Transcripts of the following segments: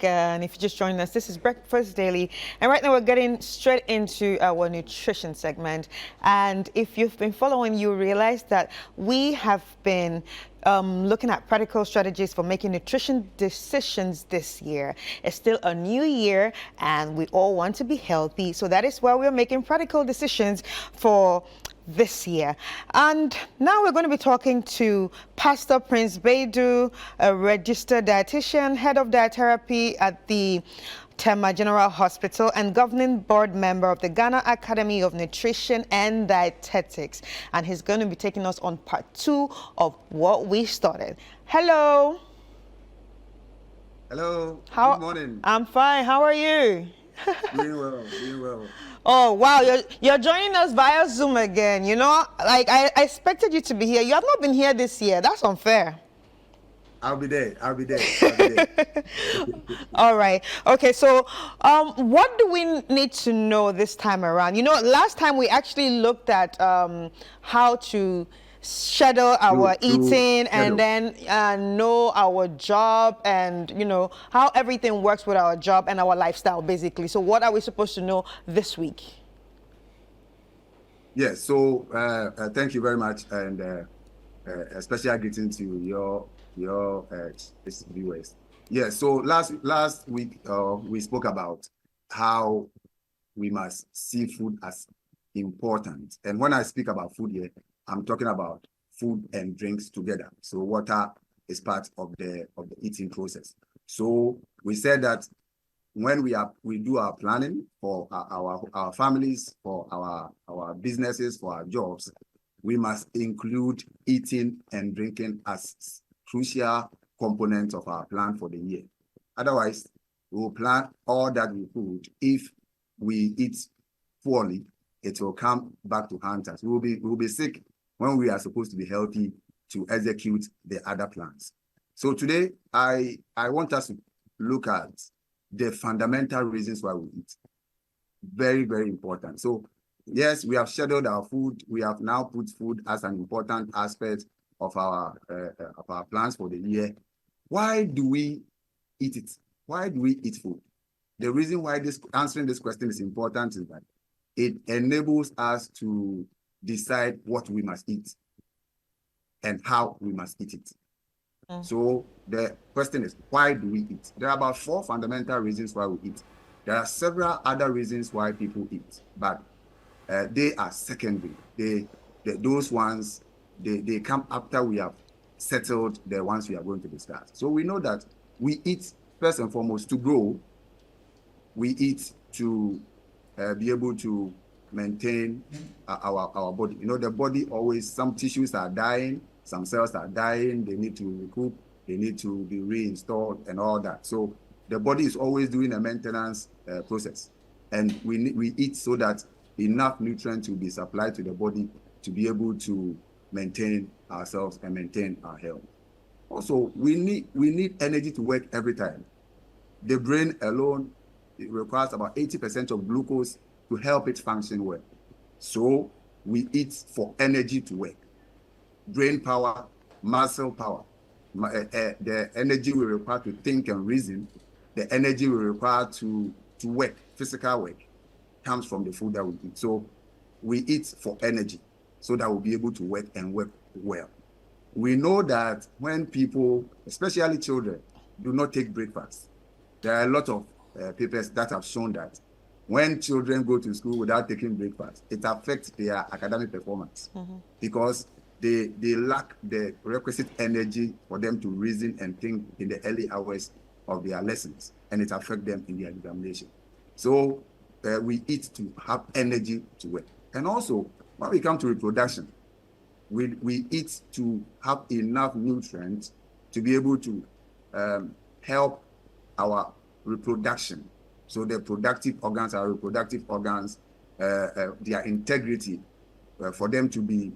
back. And if you're just joining us, this is Breakfast Daily. And right now we're getting straight into our nutrition segment. And if you've been following, you realize that we have been looking at practical strategies for making nutrition decisions this year. It's still a new year and we all want to be healthy. So that is why we're making practical decisions for this year. And now we're going to be talking to Pastor Prince Baidu, a registered dietitian, head of dietherapy at the Tema General Hospital and governing board member of the Ghana Academy of Nutrition and Dietetics. And he's going to be taking us on part 2 of what we started. Hello. Hello. Good morning. I'm fine. How are you? Doing well, doing well. Oh, wow. You're joining us via Zoom again. You know, like I expected you to be here. You have not been here this year. That's unfair. I'll be there. All right. Okay. So, what do we need to know this time around? You know, last time we actually looked at how to schedule our eating and then know our job and, you know, how everything works with our job and our lifestyle, basically. So what are we supposed to know this week? Yes. So, thank you very much. And a special greeting to your viewers. Yeah. So last week we spoke about how we must see food as important. And when I speak about food here, I'm talking about food and drinks together. So water is part of the eating process. So we said that when we do our planning for our families, for our businesses, for our jobs, we must include eating and drinking as crucial components of our plan for the year. Otherwise, we will plan all that we could. If we eat poorly, it will come back to haunt us. We will be sick when we are supposed to be healthy to execute the other plans. So today, I want us to look at the fundamental reasons why we eat. Very, very important. So yes, we have scheduled our food. We have now put food as an important aspect of our plans for the year. Why do we eat it? Why do we eat food? The reason why answering this question is important is that it enables us to decide what we must eat and how we must eat it. So the question is, why do we eat? There are about 4 fundamental reasons why we eat. There are several other reasons why people eat, but they are secondary. Those ones, they come after we have settled the ones we are going to discuss. So we know that we eat, first and foremost, to grow. We eat to be able to maintain our body. You know, the body always, some tissues are dying, some cells are dying, they need to recoup, they need to be reinstalled and all that. So the body is always doing a maintenance process. And we eat so that enough nutrients will be supplied to the body to be able to maintain ourselves and maintain our health. Also, we need energy to work every time. The brain alone, it requires about 80% of glucose to help it function well. So we eat for energy to work. Brain power, muscle power, the energy we require to think and reason, the energy we require to work, physical work, comes from the food that we eat. So we eat for energy so that we'll be able to work and work well. We know that when people, especially children, do not take breakfast, there are a lot of papers that have shown that when children go to school without taking breakfast, it affects their academic performance because they lack the requisite energy for them to reason and think in the early hours of their lessons, and it affects them in their examination. So we eat to have energy to work. And also, when we come to reproduction, we eat to have enough nutrients to be able to help our reproduction. So the productive organs, our reproductive organs, their integrity, for them to be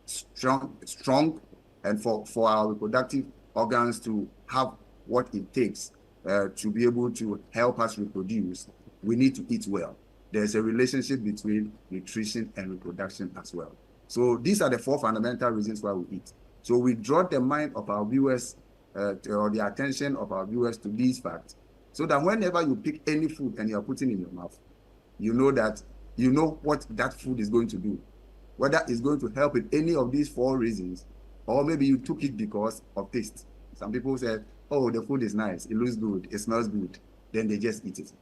strong, and for our reproductive organs to have what it takes to be able to help us reproduce, we need to eat well. There's a relationship between nutrition and reproduction as well. So these are the 4 fundamental reasons why we eat. So we draw the mind of our viewers or the attention of our viewers to these facts, so that whenever you pick any food and you're putting in your mouth, you know that you know what that food is going to do, whether it's going to help in any of these 4 reasons, or maybe you took it because of taste. Some people say, oh, the food is nice, it looks good, it smells good, then they just eat it.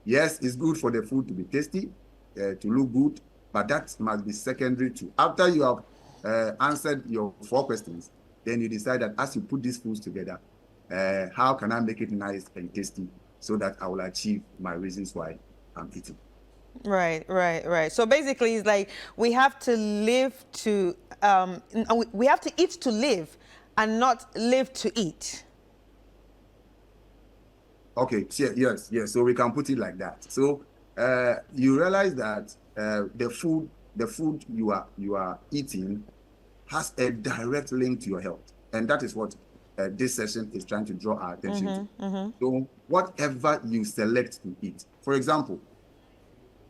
Yes, it's good for the food to be tasty, to look good, but that must be secondary to. After you have answered your 4 questions, then you decide that as you put these foods together, how can I make it nice and tasty so that I will achieve my reasons why I'm eating. Right, right, right. So basically, it's like we have to live to, we have to eat to live and not live to eat. Okay, yes. So we can put it like that. So you realize that the food you are eating has a direct link to your health, and that is what this session is trying to draw our attention to. So whatever you select to eat, for example,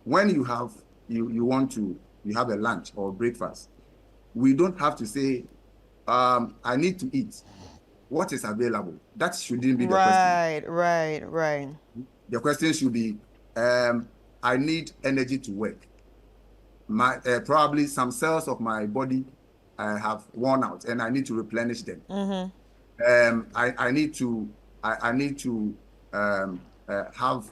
when you have you have a lunch or breakfast, we don't have to say I need to eat. What is available? That shouldn't be the question. Right. The question should be, I need energy to work. My probably some cells of my body have worn out, and I need to replenish them. I need to have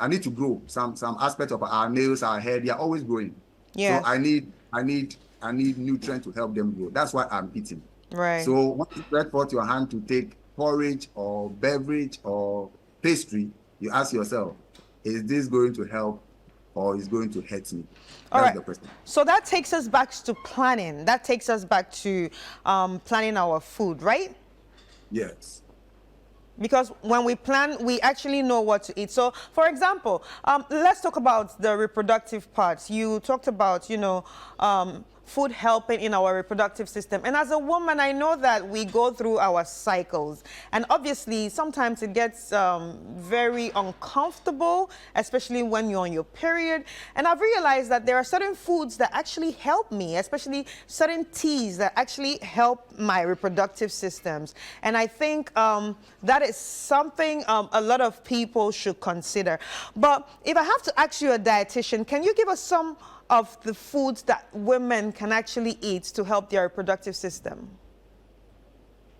I need to grow some aspect of our nails, our hair. They are always growing. Yes. So I need nutrient to help them grow. That's why I'm eating. Right. So when you spread forth your hand to take porridge or beverage or pastry, you ask yourself, is this going to help or is going to hurt me? That's the question. So that takes us back to planning. That takes us back to planning our food, right? Yes. Because when we plan, we actually know what to eat. So, for example, let's talk about the reproductive parts. You talked about, food helping in our reproductive system. And as a woman, I know that we go through our cycles. And obviously, sometimes it gets very uncomfortable, especially when you're on your period. And I've realized that there are certain foods that actually help me, especially certain teas that actually help my reproductive systems. And I think that is something a lot of people should consider. But if I have to ask you, a dietitian, can you give us some of the foods that women can actually eat to help their reproductive system?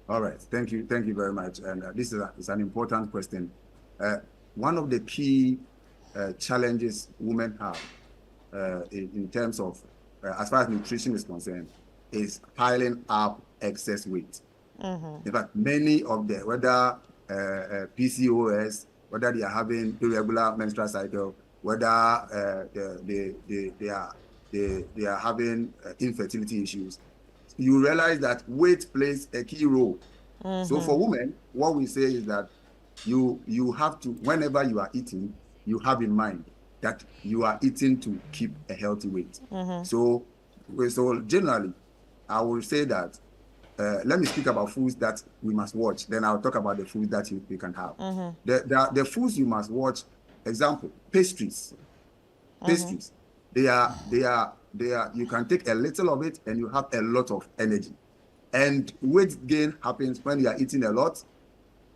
All right. Thank you very much. And this is an important question. One of the key challenges women have in terms of, as far as nutrition is concerned, is piling up excess weight. In fact, many of them, whether PCOS, whether they are having irregular menstrual cycle, whether they are having infertility issues, you realize that weight plays a key role. So for women, what we say is that you have to, whenever you are eating, you have in mind that you are eating to keep a healthy weight. So generally, I will say that let me speak about foods that we must watch. Then I'll talk about the foods that you can have. The foods you must watch. Example, pastries. Pastries. They are. You can take a little of it and you have a lot of energy. And weight gain happens when you are eating a lot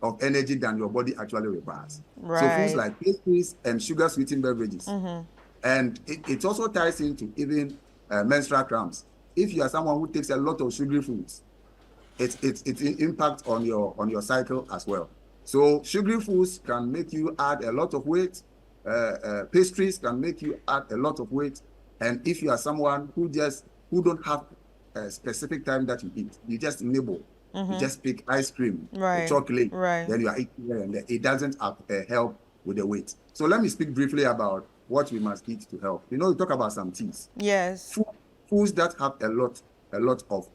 of energy than your body actually requires. Right. So foods like pastries and sugar sweetened beverages. And it also ties into even menstrual cramps. If you are someone who takes a lot of sugary foods, it impacts on your cycle as well. So sugary foods can make you add a lot of weight. Pastries can make you add a lot of weight. And if you are someone who don't have a specific time that you eat, you just nibble, you just pick ice cream, chocolate, then you are eating, and it doesn't help with the weight. So let me speak briefly about what we must eat to help. You talk about some teas. Yes. Foods that have a lot of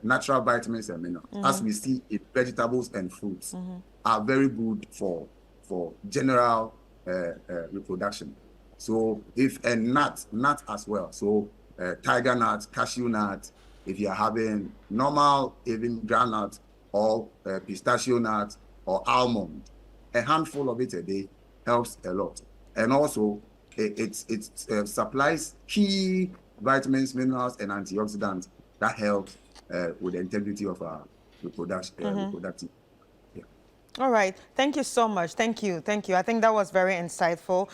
natural vitamins and minerals, as we see in vegetables and fruits, are very good for general reproduction. So if a nut as well, so tiger nut, cashew nut, if you are having normal even groundnut or pistachio nut or almond, a handful of it a day helps a lot. And also it supplies key vitamins, minerals, and antioxidants that help with the integrity of our reproductive. All right. Thank you so much. Thank you. Thank you. I think that was very insightful.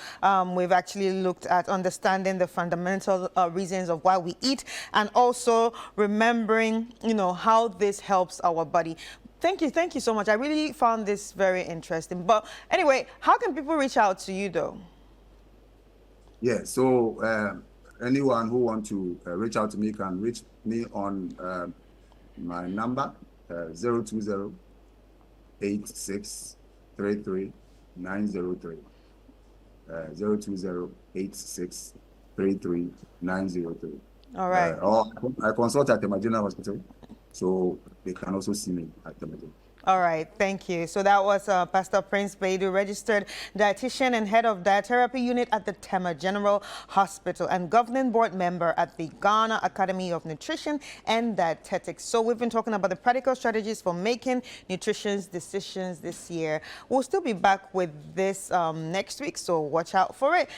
We've actually looked at understanding the fundamental reasons of why we eat and also remembering, how this helps our body. Thank you. Thank you so much. I really found this very interesting. But anyway, how can people reach out to you though? Yeah, so anyone who want to reach out to me can reach me on my number, 020 8633 903. 020 8633 903. All right. Or I consult at the General Hospital, so they can also see me at the General. All right, thank you. So that was Pastor Prince Baidu, registered dietitian and head of dietherapy unit at the Tema General Hospital and governing board member at the Ghana Academy of Nutrition and Dietetics. So we've been talking about the practical strategies for making nutrition decisions this year. We'll still be back with this next week, so watch out for it.